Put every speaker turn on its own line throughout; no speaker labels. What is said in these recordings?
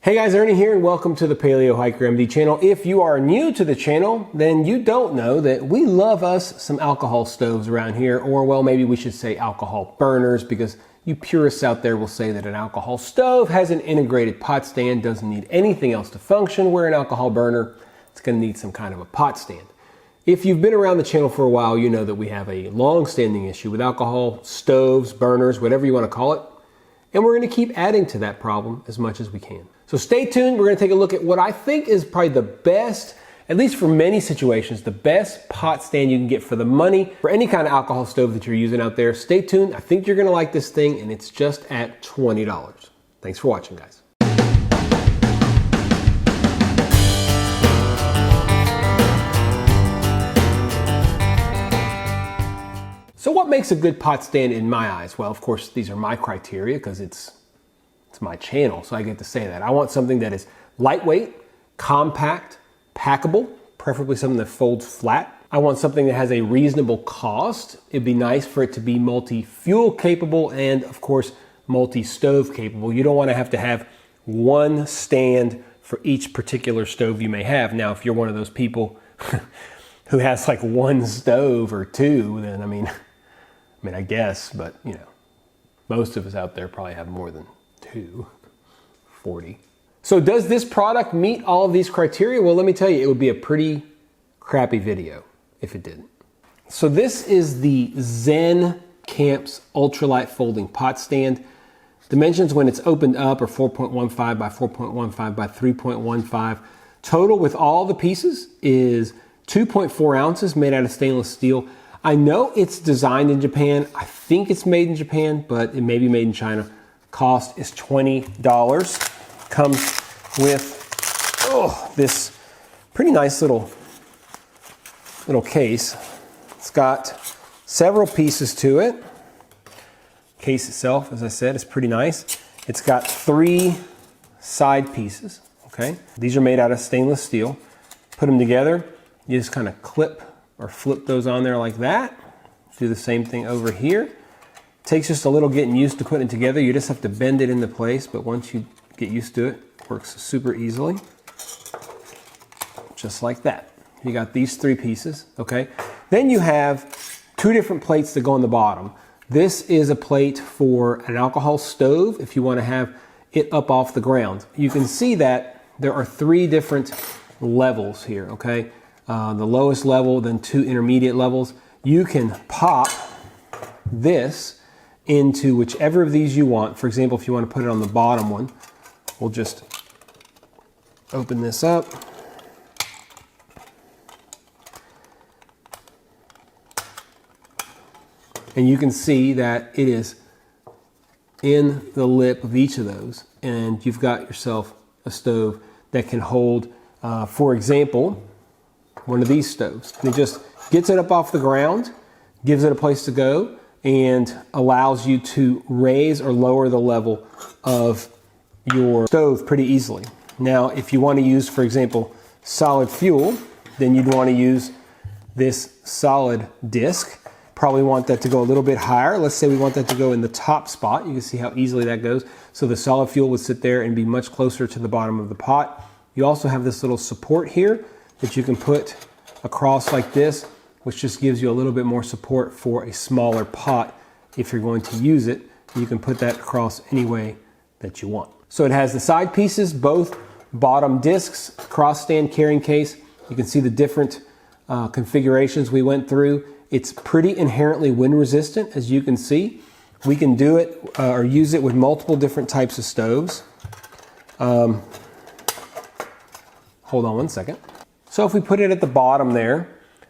Hey guys, Ernie here and welcome to the Paleo Hiker MD channel. If you are new to the channel, then you don't know that we love us some alcohol stoves around here, or well, maybe we should say alcohol burners, because you purists out there will say that an alcohol stove has an integrated pot stand, doesn't need anything else to function, where an alcohol burner, it's going to need some kind of a pot stand. If you've been around the channel for a while, you know that we have a long-standing issue with alcohol stoves, burners, whatever you want to call it, and we're going to keep adding to that problem as much as we can. So stay tuned. We're going to take a look at what I think is probably the best, at least for many situations, the best pot stand you can get for the money for any kind of alcohol stove that you're using out there. Stay tuned. I think you're going to like this thing, and it's just at $20. Thanks for watching, guys. So what makes a good pot stand in my eyes? Well, of course, these are my criteria because it's my channel, so I get to say that. I want something that is lightweight, compact, packable, preferably something that folds flat. I want something that has a reasonable cost. It'd be nice for it to be multi-fuel capable and, of course, multi-stove capable. You don't want to have one stand for each particular stove you may have. Now, if you're one of those people who has like one stove or two, then I mean, I guess, but you know, most of us out there probably have more than 40. So does this product meet all of these criteria? Well, let me tell you, it would be a pretty crappy video if it didn't. So this is the ZEN Camps ultralight folding pot stand. Dimensions when it's opened up are 4.15 by 4.15 by 3.15. Total with all the pieces is 2.4 ounces, made out of stainless steel. I know it's designed in Japan. I think it's made in Japan, but it may be made in China. Cost is $20. Comes with this pretty nice little case. It's got several pieces to it. Case itself, as I said, is pretty nice. It's got 3 side pieces. Okay, these are made out of stainless steel. Put them together. You just kind of clip or flip those on there like that. Do the same thing over here. Takes just a little getting used to putting it together. You just have to bend it into place, but once you get used to it, it works super easily. Just like that. You got these 3 pieces, okay? Then you have 2 different plates that go on the bottom. This is a plate for an alcohol stove if you want to have it up off the ground. You can see that there are 3 different levels here, okay? The lowest level, then 2 intermediate levels. You can pop this into whichever of these you want. For example, if you want to put it on the bottom one, we'll just open this up. And you can see that it is in the lip of each of those. And you've got yourself a stove that can hold, for example, one of these stoves. And it just gets it up off the ground, gives it a place to go, and allows you to raise or lower the level of your stove pretty easily. Now, if you want to use, for example, solid fuel, then you'd want to use this solid disc. Probably want that to go a little bit higher. Let's say we want that to go in the top spot. You can see how easily that goes. So the solid fuel would sit there and be much closer to the bottom of the pot. You also have this little support here that you can put across like this, which just gives you a little bit more support for a smaller pot. If you're going to use it, you can put that across any way that you want. So it has the side pieces, both bottom discs, cross stand carrying case. You can see the different configurations we went through. It's pretty inherently wind resistant, as you can see. We can do it or use it with multiple different types of stoves. Hold on one second. So if we put it at the bottom there,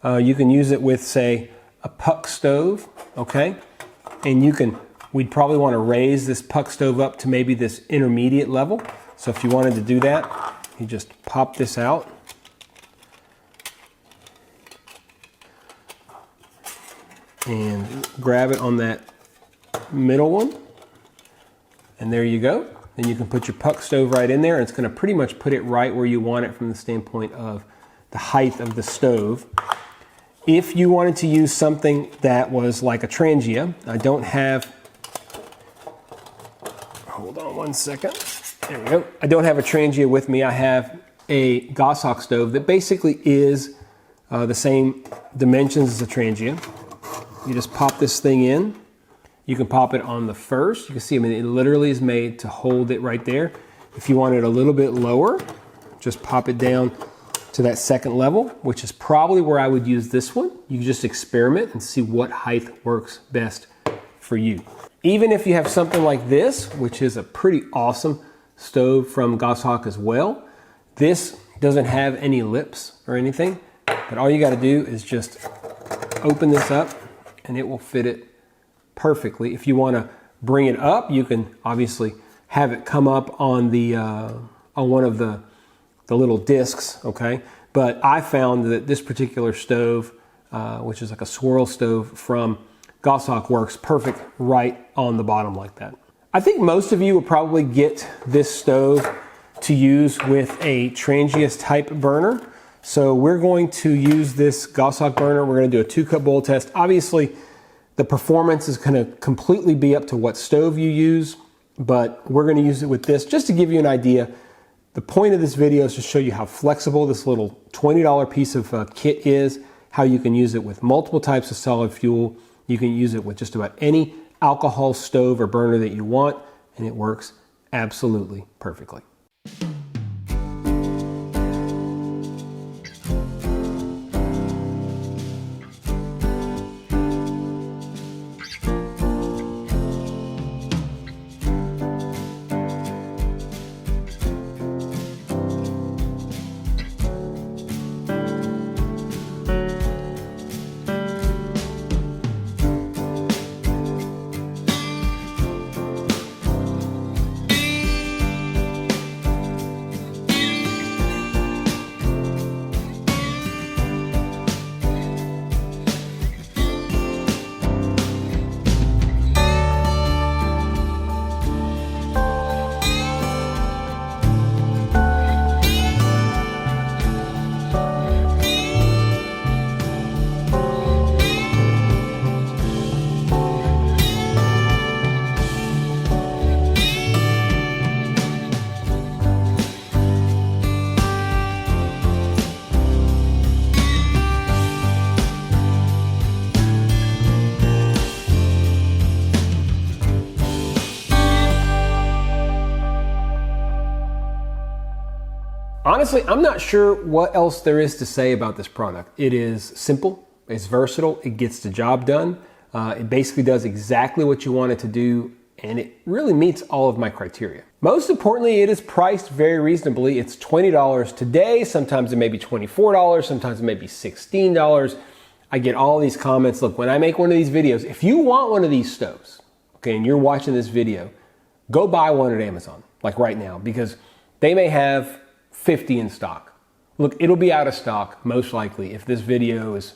you can use it with, say, a puck stove, okay? And we'd probably want to raise this puck stove up to maybe this intermediate level. So if you wanted to do that, you just pop this out. And grab it on that middle one. And there you go. Then you can put your puck stove right in there, and it's going to pretty much put it right where you want it from the standpoint of the height of the stove. If you wanted to use something that was like a Trangia, I don't have, hold on one second. There we go. I don't have a Trangia with me. I have a Goshawk stove that basically is the same dimensions as a Trangia. You just pop this thing in. You can pop it on the first. You can see, I mean, it literally is made to hold it right there. If you want it a little bit lower, just pop it down to that second level, which is probably where I would use this one. You just experiment and see what height works best for you. Even if you have something like this, which is a pretty awesome stove from Goshawk as well, this doesn't have any lips or anything, but all you got to do is just open this up and it will fit it perfectly. If you want to bring it up, you can obviously have it come up on the on one of the little discs, okay? But I found that this particular stove, which is like a swirl stove from Goshawk, works perfect right on the bottom like that. I think most of you will probably get this stove to use with a Trangia type burner. So we're going to use this Goshawk burner. We're going to do a 2-cup bowl test. Obviously, the performance is going to completely be up to what stove you use, but we're going to use it with this just to give you an idea. The point of this video is to show you how flexible this little $20 piece of kit is, how you can use it with multiple types of solid fuel. You can use it with just about any alcohol stove or burner that you want, and it works absolutely perfectly. Honestly, I'm not sure what else there is to say about this product. It is simple, it's versatile, it gets the job done. It basically does exactly what you want it to do, and it really meets all of my criteria. Most importantly, it is priced very reasonably. It's $20 today, sometimes it may be $24, sometimes it may be $16. I get all these comments. Look, when I make one of these videos, if you want one of these stoves, okay, and you're watching this video, go buy one at Amazon, like right now, because they may have 50 in stock. Look, it'll be out of stock most likely if this video is,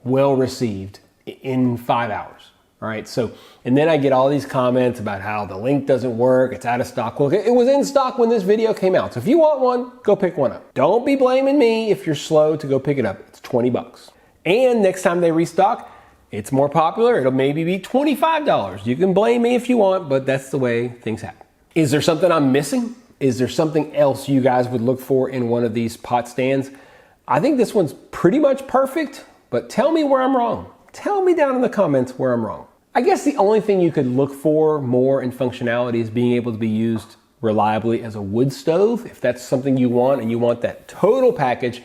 well received in 5 hours. All right. So, and then I get all these comments about how the link doesn't work. It's out of stock. Well, it was in stock when this video came out. So if you want one, go pick one up. Don't be blaming me if you're slow to go pick it up. It's 20 bucks. And next time they restock, it's more popular. It'll maybe be $25. You can blame me if you want, but that's the way things happen. Is there something I'm missing? Is there something else you guys would look for in one of these pot stands? I think this one's pretty much perfect, but tell me where I'm wrong. Tell me down in the comments where I'm wrong. I guess the only thing you could look for more in functionality is being able to be used reliably as a wood stove. If that's something you want and you want that total package,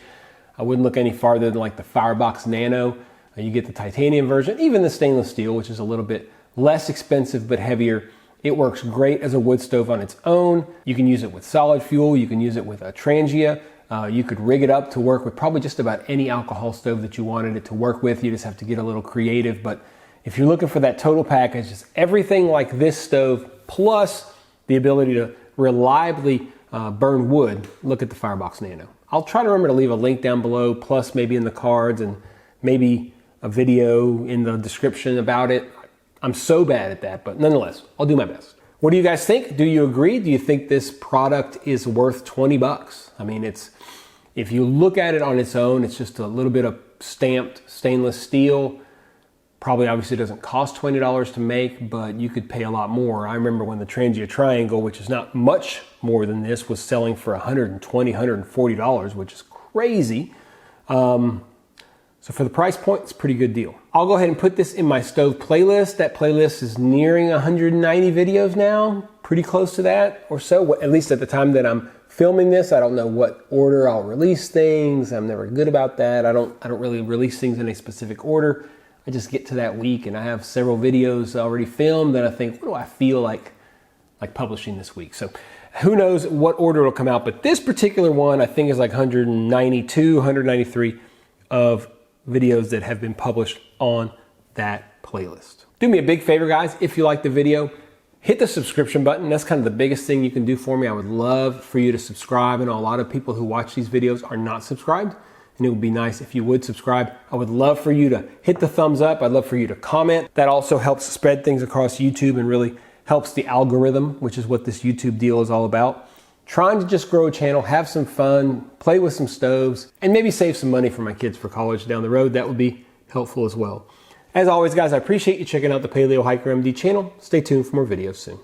I wouldn't look any farther than like the Firebox Nano. You get the titanium version, even the stainless steel, which is a little bit less expensive but heavier. It works great as a wood stove on its own. You can use it with solid fuel. You can use it with a Trangia. You could rig it up to work with probably just about any alcohol stove that you wanted it to work with. You just have to get a little creative. But if you're looking for that total package, it's everything like this stove plus the ability to reliably burn wood, look at the Firebox Nano. I'll try to remember to leave a link down below, plus maybe in the cards and maybe a video in the description about it. I'm so bad at that, but nonetheless, I'll do my best. What do you guys think? Do you agree? Do you think this product is worth 20 bucks? I mean, if you look at it on its own, it's just a little bit of stamped stainless steel. Probably obviously doesn't cost $20 to make, but you could pay a lot more. I remember when the Trangia Triangle, which is not much more than this, was selling for $120, $140, which is crazy. So for the price point, it's a pretty good deal. I'll go ahead and put this in my stove playlist. That playlist is nearing 190 videos now, pretty close to that or so, at least at the time that I'm filming this. I don't know what order I'll release things. I'm never good about that. I don't really release things in a specific order. I just get to that week and I have several videos already filmed and I think, what do I feel like publishing this week? So who knows what order it'll come out, but this particular one I think is like 192, 193 of videos that have been published on that playlist. Do me a big favor, guys. If you like the video, hit the subscription button. That's kind of the biggest thing you can do for me. I would love for you to subscribe. I know a lot of people who watch these videos are not subscribed, and it would be nice if you would subscribe. I would love for you to hit the thumbs up. I'd love for you to comment. That also helps spread things across YouTube and really helps the algorithm, which is what this YouTube deal is all about. Trying to just grow a channel, have some fun, play with some stoves, and maybe save some money for my kids for college down the road. That would be helpful as well. As always, guys, I appreciate you checking out the Paleo Hiker MD channel. Stay tuned for more videos soon.